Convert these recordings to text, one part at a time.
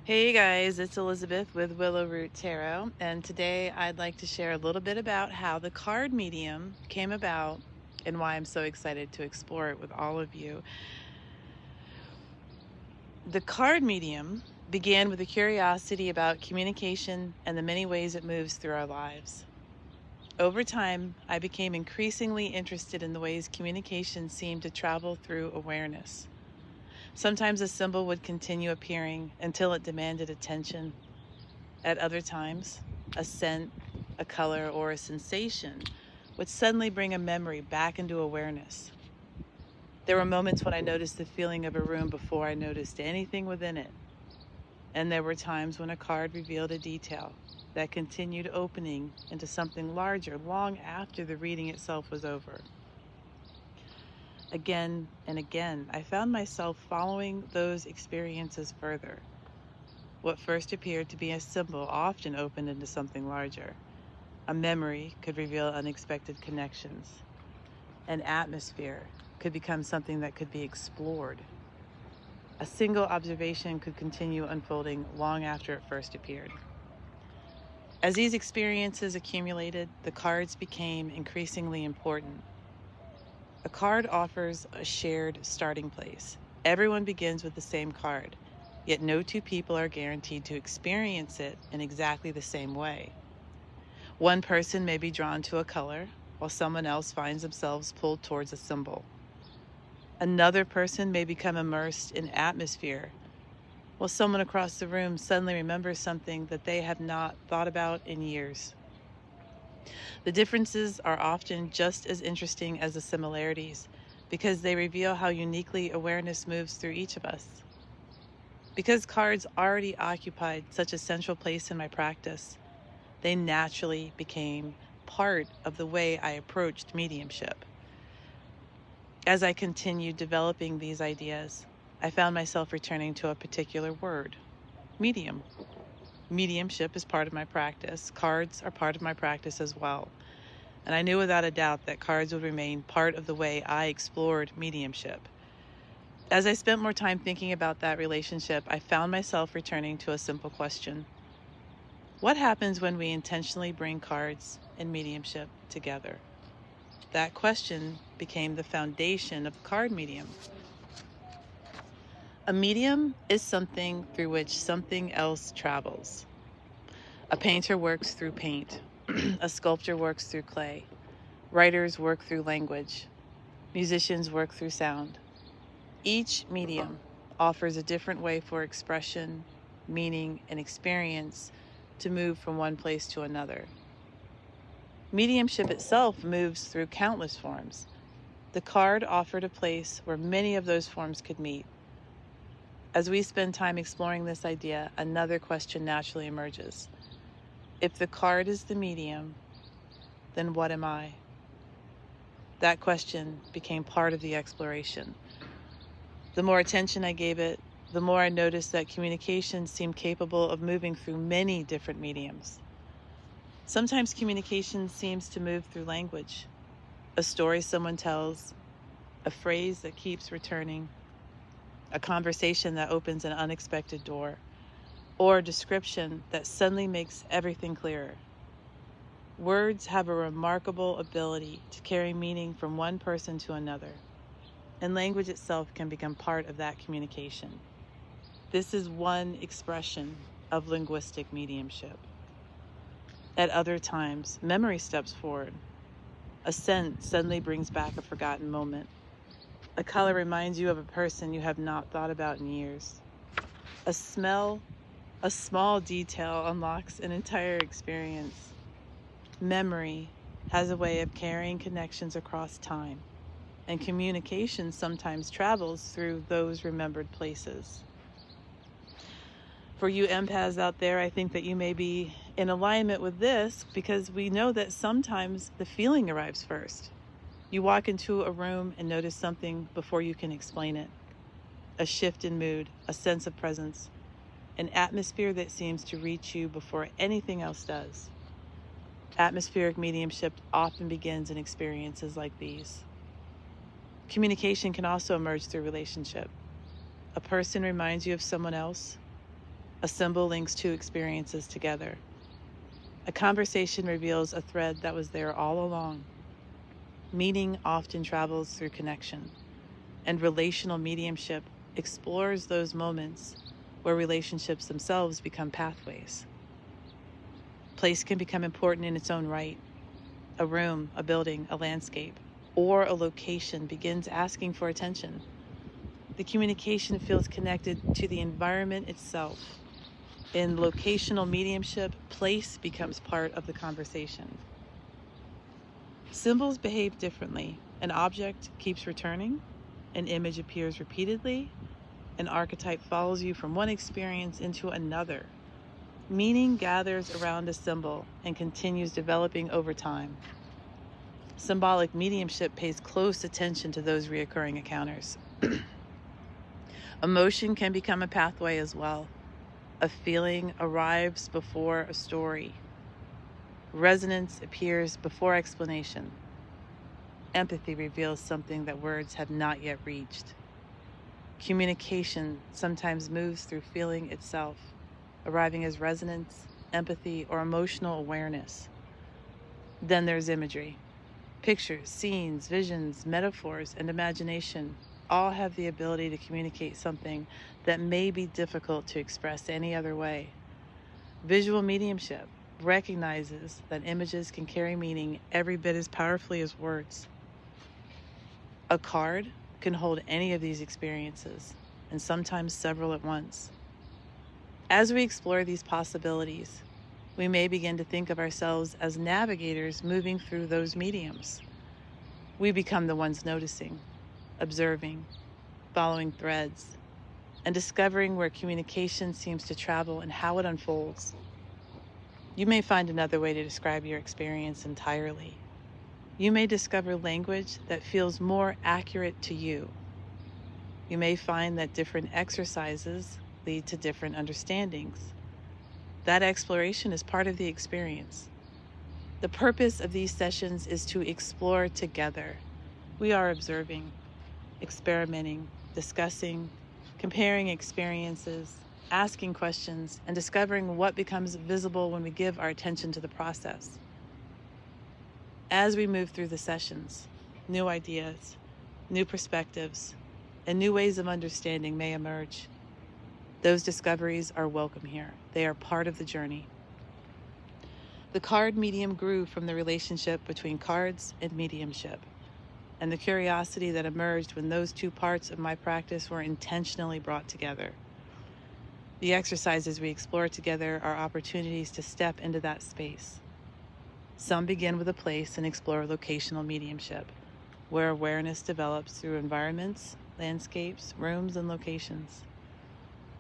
Hey guys, it's Elizabeth with Willow Root Tarot, and today I'd like to share a little bit about how the card medium came about and why I'm so excited to explore it with all of you. The card medium began with a curiosity about communication and the many ways it moves through our lives. Over time, I became increasingly interested in the ways communication seemed to travel through awareness. Sometimes a symbol would continue appearing until it demanded attention. At other times, a scent, a color, or a sensation would suddenly bring a memory back into awareness. There were moments when I noticed the feeling of a room before I noticed anything within it. And there were times when a card revealed a detail that continued opening into something larger long after the reading itself was over. Again and again, I found myself following those experiences further. What first appeared to be a symbol often opened into something larger. A memory could reveal unexpected connections. An atmosphere could become something that could be explored. A single observation could continue unfolding long after it first appeared. As these experiences accumulated, the cards became increasingly important. A card offers a shared starting place. Everyone begins with the same card, yet no two people are guaranteed to experience it in exactly the same way. One person may be drawn to a color, while someone else finds themselves pulled towards a symbol. Another person may become immersed in atmosphere, while someone across the room suddenly remembers something that they have not thought about in years. The differences are often just as interesting as the similarities because they reveal how uniquely awareness moves through each of us. Because cards already occupied such a central place in my practice, they naturally became part of the way I approached mediumship. As I continued developing these ideas, I found myself returning to a particular word: medium. Mediumship is part of my practice. Cards are part of my practice as well. And I knew without a doubt that cards would remain part of the way I explored mediumship. As I spent more time thinking about that relationship, I found myself returning to a simple question. What happens when we intentionally bring cards and mediumship together? That question became the foundation of the card medium. A medium is something through which something else travels. A painter works through paint. A sculptor works through clay. Writers work through language. Musicians work through sound. Each medium offers a different way for expression, meaning, and experience to move from one place to another. Mediumship itself moves through countless forms. The card offered a place where many of those forms could meet. As we spend time exploring this idea, another question naturally emerges. If the card is the medium, then what am I? That question became part of the exploration. The more attention I gave it, the more I noticed that communication seemed capable of moving through many different mediums. Sometimes communication seems to move through language, a story someone tells, a phrase that keeps returning, a conversation that opens an unexpected door, or a description that suddenly makes everything clearer. Words have a remarkable ability to carry meaning from one person to another, and language itself can become part of that communication. This is one expression of linguistic mediumship. At other times, memory steps forward. A scent suddenly brings back a forgotten moment. A color reminds you of a person you have not thought about in years. A smell, a small detail unlocks an entire experience. Memory has a way of carrying connections across time, and communication sometimes travels through those remembered places. For you empaths out there, I think that you may be in alignment with this because we know that sometimes the feeling arrives first. You walk into a room and notice something before you can explain it. A shift in mood, a sense of presence, an atmosphere that seems to reach you before anything else does. Atmospheric mediumship often begins in experiences like these. Communication can also emerge through relationship. A person reminds you of someone else. A symbol links two experiences together. A conversation reveals a thread that was there all along. Meaning often travels through connection, and relational mediumship explores those moments where relationships themselves become pathways. Place can become important in its own right. A room, a building, a landscape, or a location begins asking for attention. The communication feels connected to the environment itself. In locational mediumship, place becomes part of the conversation. Symbols behave differently. An object keeps returning, an image appears repeatedly, an archetype follows you from one experience into another. Meaning gathers around a symbol and continues developing over time. Symbolic mediumship pays close attention to those reoccurring encounters. Emotion can become a pathway as well. A feeling arrives before a story. Resonance appears before explanation. Empathy reveals something that words have not yet reached. Communication sometimes moves through feeling itself, arriving as resonance, empathy, or emotional awareness. Then there's imagery. Pictures, scenes, visions, metaphors, and imagination all have the ability to communicate something that may be difficult to express any other way. Visual mediumship recognizes that images can carry meaning every bit as powerfully as words. A card can hold any of these experiences, and sometimes several at once. As we explore these possibilities, we may begin to think of ourselves as navigators moving through those mediums. We become the ones noticing, observing, following threads, and discovering where communication seems to travel and how it unfolds. You may find another way to describe your experience entirely. You may discover language that feels more accurate to you. You may find that different exercises lead to different understandings. That exploration is part of the experience. The purpose of these sessions is to explore together. We are observing, experimenting, discussing, comparing experiences, asking questions, and discovering what becomes visible when we give our attention to the process. As we move through the sessions, new ideas, new perspectives, and new ways of understanding may emerge. Those discoveries are welcome here. They are part of the journey. The card medium grew from the relationship between cards and mediumship, and the curiosity that emerged when those two parts of my practice were intentionally brought together. The exercises we explore together are opportunities to step into that space. Some begin with a place and explore locational mediumship, where awareness develops through environments, landscapes, rooms, and locations.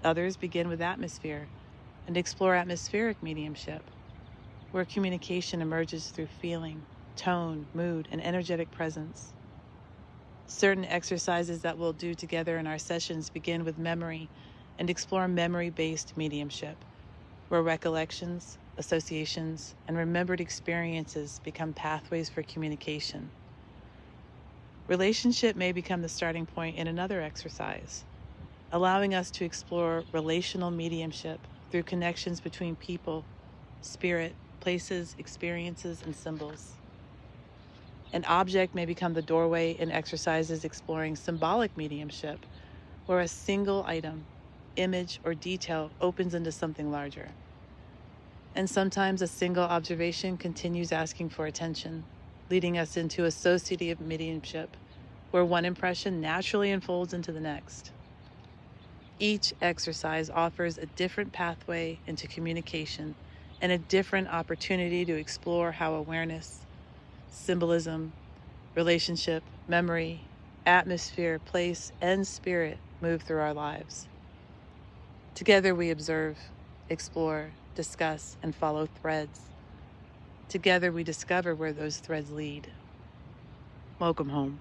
Others begin with atmosphere and explore atmospheric mediumship, where communication emerges through feeling, tone, mood, and energetic presence. Certain exercises that we'll do together in our sessions begin with memory and explore memory-based mediumship, where recollections, associations, and remembered experiences become pathways for communication. Relationship may become the starting point in another exercise, allowing us to explore relational mediumship through connections between people, spirit, places, experiences, and symbols. An object may become the doorway in exercises exploring symbolic mediumship, where a single item, image, or detail opens into something larger. And sometimes a single observation continues asking for attention, leading us into associative mediumship, where one impression naturally unfolds into the next. Each exercise offers a different pathway into communication and a different opportunity to explore how awareness, symbolism, relationship, memory, atmosphere, place, and spirit move through our lives. Together we observe, explore, discuss, and follow threads. Together we discover where those threads lead. Welcome home.